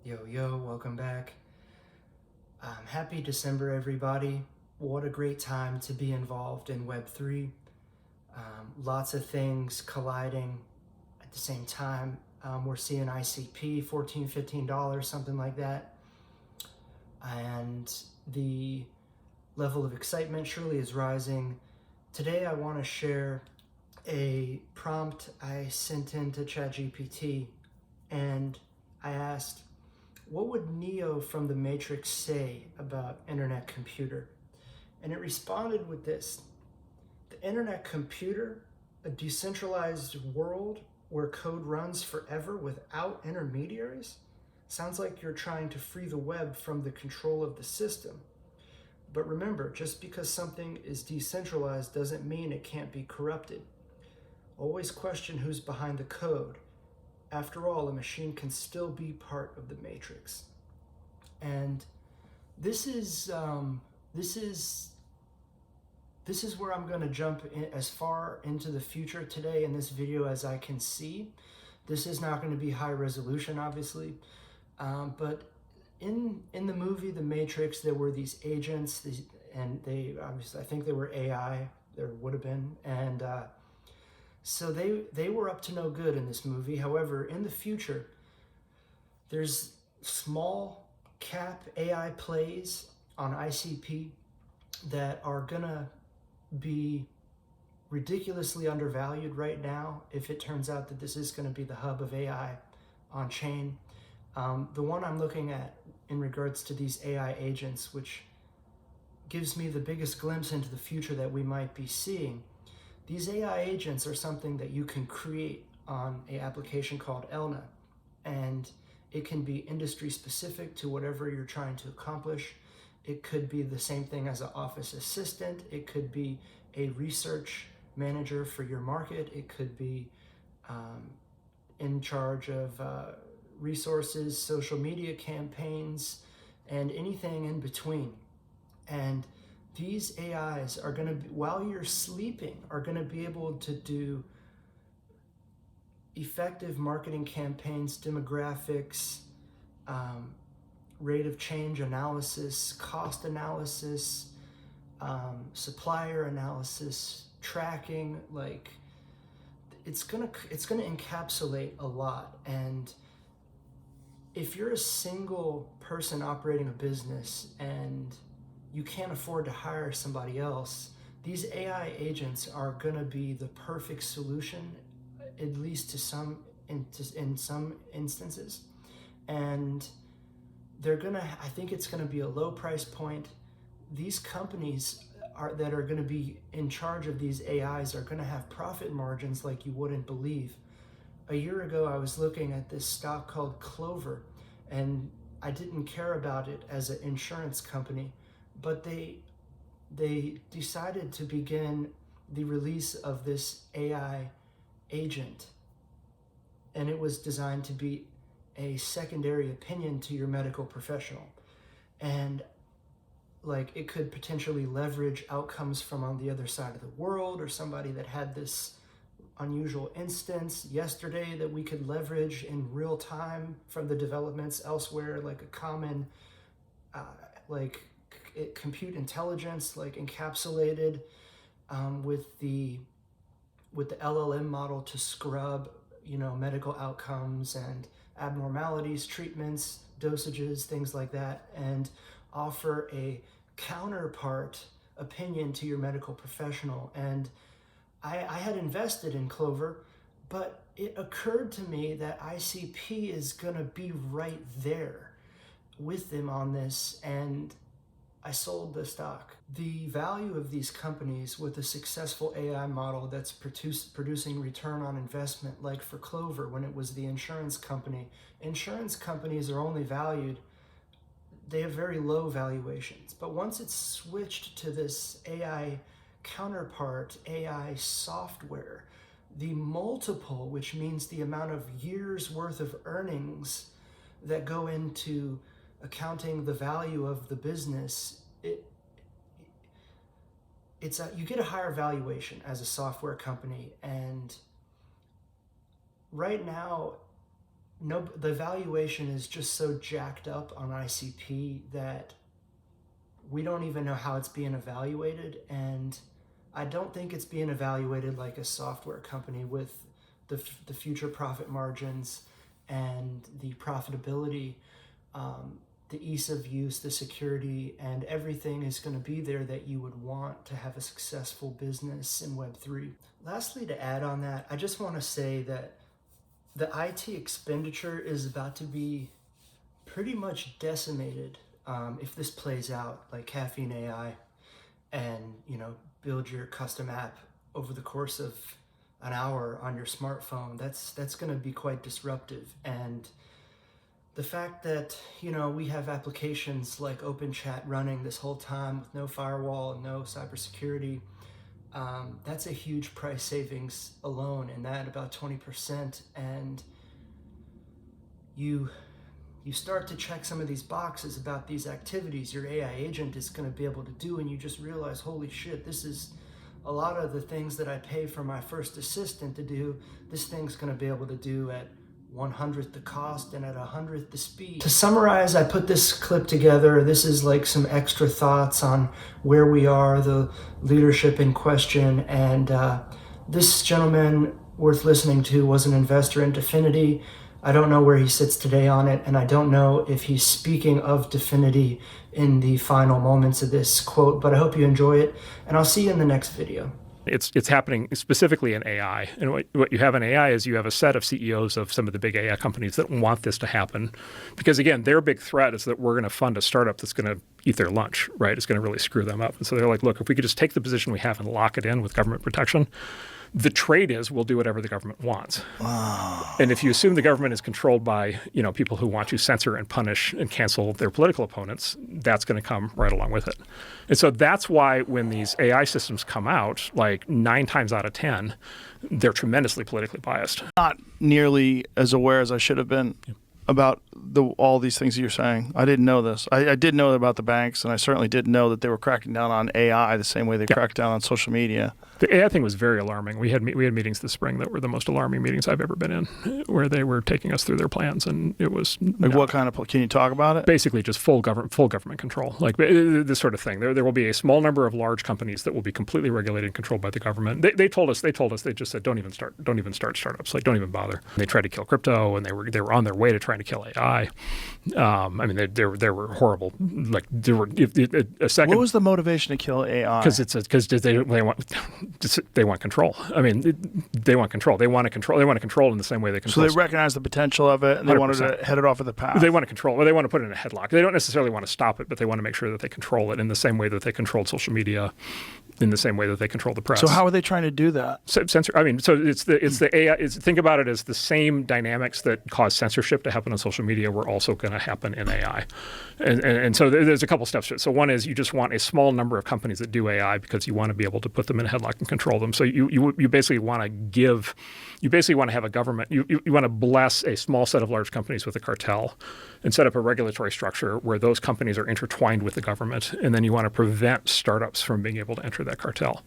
Yo, welcome back. Happy December, everybody. What a great time to be involved in Web3. Lots of things colliding at the same time. We're seeing ICP, $14, $15, something like that. And the level of excitement surely is rising. Today, I want to share a prompt I sent into ChatGPT, and I asked, what would Neo from the Matrix say about internet computer? And it responded with this: the internet computer, a decentralized world where code runs forever without intermediaries? Sounds like you're trying to free the web from the control of the system. But remember, just because something is decentralized doesn't mean it can't be corrupted. Always question who's behind the code. After all, a machine can still be part of the matrix. And this is where I'm going to jump in as far into the future today in this video as I can see. This is not going to be high resolution, obviously, but in the movie The Matrix, there were these agents, and they obviously, I think they were AI. There would have been, and so they were up to no good in this movie. However, in the future, there's small cap AI plays on ICP that are gonna be ridiculously undervalued right now if it turns out that this is gonna be the hub of AI on chain. The one I'm looking at in regards to these AI agents, which gives me the biggest glimpse into the future that we might be seeing. These AI agents are something that you can create on an application called Elna, and it can be industry specific to whatever you're trying to accomplish. It could be the same thing as an office assistant. It could be a research manager for your market. It could be in charge of resources, social media campaigns, and anything in between. And these AIs are going to be, while you're sleeping, are going to be able to do effective marketing campaigns, demographics, rate of change analysis, cost analysis, supplier analysis, tracking. Like, it's gonna encapsulate a lot. And if you're a single person operating a business and you can't afford to hire somebody else, these AI agents are going to be the perfect solution, at least in some instances. And I think it's going to be a low price point. These companies that are going to be in charge of these AIs are going to have profit margins like you wouldn't believe. A year ago, I was looking at this stock called Clover, and I didn't care about it as an insurance company, but they decided to begin the release of this AI agent, and it was designed to be a secondary opinion to your medical professional. And like, it could potentially leverage outcomes from on the other side of the world, or somebody that had this unusual instance yesterday that we could leverage in real time from the developments elsewhere, like a common compute intelligence, like encapsulated with the LLM model to scrub, medical outcomes and abnormalities, treatments, dosages, things like that, and offer a counterpart opinion to your medical professional. And I had invested in Clover, but it occurred to me that ICP is gonna be right there with them on this, and I sold the stock. The value of these companies with a successful AI model that's producing return on investment, like for Clover when it was the insurance company. Insurance companies are only valued, they have very low valuations. But once it's switched to this AI counterpart, AI software, the multiple, which means the amount of years worth of earnings that go into accounting the value of the business, you get a higher valuation as a software company. And right now, no, the valuation is just so jacked up on ICP that we don't even know how it's being evaluated. And I don't think it's being evaluated like a software company with the future profit margins and the profitability, the ease of use, the security, and everything is going to be there that you would want to have a successful business in Web3. Lastly, to add on that, I just want to say that the IT expenditure is about to be pretty much decimated if this plays out, like Caffeine AI, and build your custom app over the course of an hour on your smartphone. That's going to be quite disruptive. And the fact that we have applications like OpenChat running this whole time with no firewall and no cybersecurity, that's a huge price savings alone, and that about 20%. And you start to check some of these boxes about these activities your AI agent is going to be able to do, and you just realize, holy shit, this is a lot of the things that I pay for my first assistant to do, this thing's going to be able to do at 100th the cost and at 100th the speed. To summarize, I put this clip together. This is like some extra thoughts on where we are, the leadership in question, and this gentleman worth listening to was an investor in Dfinity. I don't know where he sits today on it, and I don't know if he's speaking of Dfinity in the final moments of this quote, but I hope you enjoy it, and I'll see you in the next video. It's happening specifically in AI. And what you have in AI is you have a set of CEOs of some of the big AI companies that want this to happen. Because again, their big threat is that we're going to fund a startup that's going to eat their lunch, right? It's going to really screw them up. And so they're like, look, if we could just take the position we have and lock it in with government protection, the trade is we'll do whatever the government wants. Wow. And if you assume the government is controlled by people who want to censor and punish and cancel their political opponents, that's going to come right along with it. And so that's why when these AI systems come out, like 9 times out of 10, they're tremendously politically biased. Not nearly as aware as I should have been about all these things that you're saying. I didn't know this. I did know about the banks, and I certainly did know that they were cracking down on AI the same way they cracked down on social media. The AI thing was very alarming. We had meetings this spring that were the most alarming meetings I've ever been in, where they were taking us through their plans, and it was like what kind of? Can you talk about it? Basically, just full government control, like this sort of thing. There will be a small number of large companies that will be completely regulated and controlled by the government. They told us. They just said don't even start startups. Like don't even bother. They tried to kill crypto, and they were on their way to trying to kill AI. I mean, they were horrible. Like there were a second. What was the motivation to kill AI? Because they want control. I mean, they want control. They want to control in the same way they control. So they recognize the potential of it, and they 100%. Wanted to head it off of the path. They want to control, or they want to put it in a headlock. They don't necessarily want to stop it, but they want to make sure that they control it in the same way that they controlled social media, in the same way that they control the press. So how are they trying to do that? Censor. I mean, so it's the AI. Think about it as the same dynamics that cause censorship to happen on social media were also going to happen in AI, and so there's a couple steps to it. So one is you just want a small number of companies that do AI because you want to be able to put them in a headlock and control them. So you basically want to have a government. You want to bless a small set of large companies with a cartel, and set up a regulatory structure where those companies are intertwined with the government, and then you want to prevent startups from being able to enter that cartel.